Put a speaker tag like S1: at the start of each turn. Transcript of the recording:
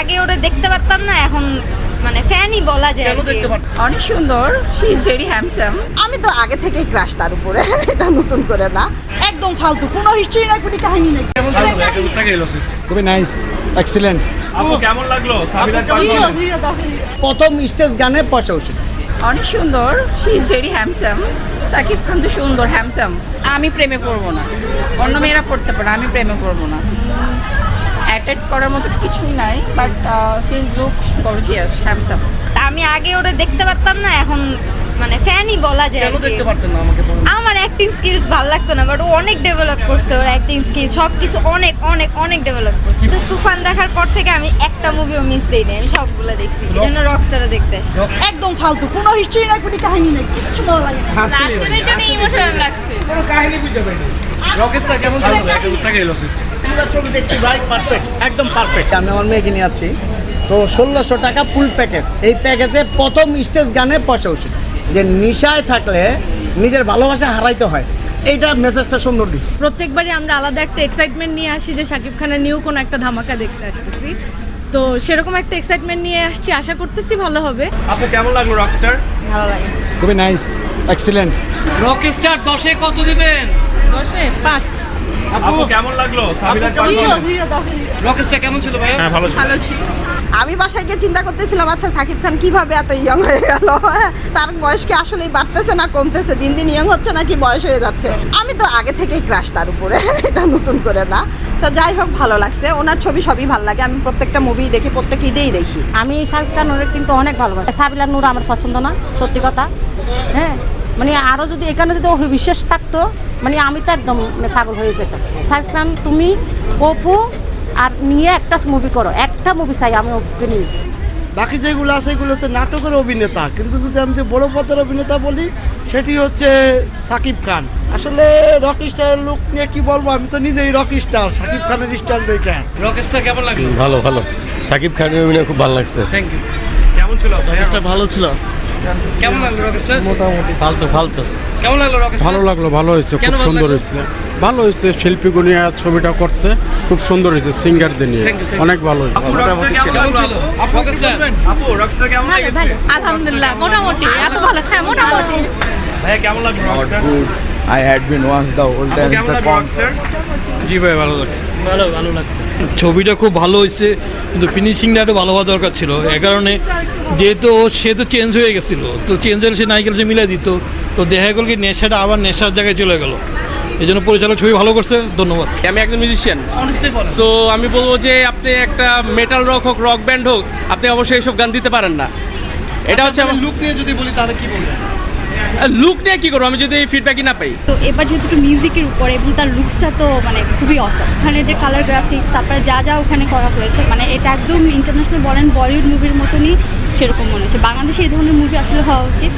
S1: আগে ওটা দেখতে পারতাম না, এখন মানে ফ্যানই বলা যায়।
S2: অনেক সুন্দর, শি ইজ ভেরি হ্যান্ডসাম।
S3: আমি তো আগে থেকেই ক্রাশ তার উপরে, এটা নতুন করে না। একদম ফালতু, কোনো হিস্ট্রি নাই, কোনো কাহিনী নাই।
S4: খুবই নাইস, এক্সিলেন্ট।
S5: আপু কেমন লাগলো সাবিনার পারফরম্যান্স?
S4: প্রথম স্টেজ গানে পয়সা উচিত।
S2: অনেক সুন্দর, she is very handsome. Shakib Khan তো সুন্দর, হ্যান্ডসাম। আমি প্রেমে পড়বো না, অন্য মেয়েরা পড়তে পারে, আমি প্রেমে পড়বো না। অ্যাটেড করার মতো কিছুই নাই, but she is look gorgeous, handsome.
S1: আমি আগে ওটা দেখতে পারতাম না, এখন মানে ফ্যানই বলা যায়।
S5: কেন দেখতে পারতেন না আমাকে বলুন?
S1: আমার অ্যাক্টিং স্কিলস ভালো লাগতো না, বাট ও অনেক ডেভেলপ করছে, ওর অ্যাক্টিং স্কিল সব কিছু অনেক অনেক অনেক ডেভেলপ করছে। তো তুফান দেখার পর থেকে আমি একটা মুভিও মিস দিইনি, আমি সবগুলো দেখছি। এই জন্য রকস্টারও দেখতে আসছি।
S3: একদম ফালতু, কোনো হিস্ট্রি নাই, কোনো কাহিনী নাই, কিচ্ছু ভালো লাগে না।
S2: লাস্টের এটা নিয়ে ইমোশনাল লাগছে।
S5: কোনো কাহিনী বুঝতে পারিনি। রকেস্টার কেমন ছিল?
S4: পুরো ছবি দেখছি ভাই, পারফেক্ট, একদম পারফেক্ট। আমি আমার মেয়েকে নিয়ে যাচ্ছি, তো 1600 টাকা ফুল প্যাকেজ। এই প্যাকেজে প্রথম স্টেজ গানে পয়সা উচিত। যে নিশায় থাকলে নিজের ভালোবাসা হারাইতে হয়, এইটা মেসেজটা সুন্দর দিচ্ছে।
S6: প্রত্যেকবারই আমরা আলাদা একটা এক্সাইটমেন্ট নিয়ে আসি যে শাকিব খানের নিউ কোনো একটা ধামাকা দেখতে আসতেছি, তো সেরকম একটা এক্সাইটমেন্ট নিয়ে আসছি, আশা করতেছি ভালো হবে।
S5: আপু কেমন লাগলো রকস্টার?
S6: ভালো লাগে।
S4: খুবই নাইস, এক্সিলেন্ট।
S7: রকস্টার 10-এ কত দিবেন?
S6: 10-এ 5।
S5: আপু কেমন লাগলো সাবিনার পারফরম্যান্স?
S7: রকস্টার কেমন ছিল ভাইয়া?
S5: হ্যাঁ ভালো ছিল।
S6: ভালো ছিল।
S3: আমি বাসায় গিয়ে চিন্তা করতেছিলাম, আচ্ছা সাকিব খান কিভাবে এত ইয়ং হয়ে গেল, তার বয়স কি আসলেই বাড়তেছে না কমতেছে, দিন দিন ইয়ং হচ্ছে নাকি বয়স হয়ে যাচ্ছে। আমি তো আগে থেকেই ক্রাশ তার উপরে, এটা নতুন করে না। তো যাই হোক, ভালো লাগছে, ওনার ছবি সবই ভালো লাগে। আমি প্রত্যেকটা মুভি দেখি, প্রত্যেক ঈদেই দেখি।
S8: আমি শাহরুখ খানের কিন্তু অনেক ভালোবাসি। সাবিলা নূর আমার পছন্দ না, সত্যি কথা। হ্যাঁ, মানে আরও যদি এখানে যদি অভিবিশ্বাস থাকতো, মানে আমি তো একদম মানে পাগল হয়ে যেতাম। শাহরুখ খান, তুমি অপু আর নিয়ে একটা মুভি করো, একটা মুভি চাই আমি অপুকে নিয়ে।
S4: বাকি যেগুলো আছে এগুলো হচ্ছে নাটকের অভিনেতা, কিন্তু যদি আমি যে বড় পথের অভিনেতা বলি সেটি হচ্ছে সাকিব খান। আসলে রক স্টারের লুক নিয়ে কি বলবো, আমি তো নিজেই রক স্টার, সাকিব খানের স্টার দেখে।
S7: রকস্টার কেমন লাগলো?
S9: ভালো ভালো, সাকিব খানের অভিনয় খুব ভালো লাগছে।
S7: Thank you.
S5: কেমন ছিল ভাইয়া?
S4: ভালো ছিল,
S7: কেমন লাগলো রকস্টার?
S4: মোটামুটি ফালতু ফালতু।
S7: কেমন লাগলো রকস্টার?
S4: ভালো লাগলো, ভালো হয়েছে,
S7: কেন
S4: খুব
S7: ভালো
S4: সুন্দর
S7: লাগলো?
S4: হয়েছে, ভালো হয়েছে। শিল্পীগুলো নিয়ে ছবিটা করছে, খুব সুন্দর হয়েছে, সিঙ্গারদের নিয়ে
S7: Thank you, thank you.
S4: অনেক ভালো হয়েছে।
S5: আপু রকস্টার কেমন
S7: কেমন
S5: লাগলো?
S7: ছিল?
S5: আপু
S7: রকস্টার?
S5: আপু রকস্টার কেমন লেগেছে?
S2: আলহামদুলিল্লাহ, মোটামুটি এত ভালো। হ্যাঁ, মোটামুটি।
S5: ভাইয়া কেমন লাগলো Rockstar?
S9: I had been once the old
S5: আপু
S9: times
S5: কেমন
S9: the
S5: লাগলো রকস্টার?
S4: জি ভাই, ভালো লাগছে।
S7: ভালো লাগছে।
S9: ছবিটা খুব ভালো হয়েছে, কিন্তু ফিনিশিংটা একটু ভালো হওয়া দরকার ছিল। এ কারণে যেহেতু সে তো চেঞ্জ হয়ে গেছিলো, তো চেঞ্জ হলে সে নায়িকা সে মিলাই দিত, তো দেখা গেল কি নেশাটা আবার নেশার জায়গায় চলে গেল। এই জন্য পরিচালক ছবি ভালো করছে, ধন্যবাদ।
S7: আমি একজন মিউজিশিয়ান, সো আমি বলবো যে আপনি একটা মেটাল রক হোক, রক ব্যান্ড হোক, আপনি অবশ্যই এইসব গান দিতে পারেন না। এটা হচ্ছে আমার
S5: লুক নিয়ে যদি বলি তাহলে কি বলবেন?
S7: লুক নিয়ে কি করবো আমি যদি এই ফিডব্যাকই না পাই।
S10: তো এবার যেহেতু একটু মিউজিকের উপরে এবং তার লুকসটা তো মানে খুবই অসাম, ওখানে যে কালার গ্রাফিক্স, তারপরে যা যা ওখানে করা হয়েছে, মানে এটা একদম ইন্টারন্যাশনাল বলেন বলিউড মুভির মতনই সেরকম মনে হচ্ছে। বাংলাদেশে এই ধরনের মুভি আসলে হওয়া উচিত।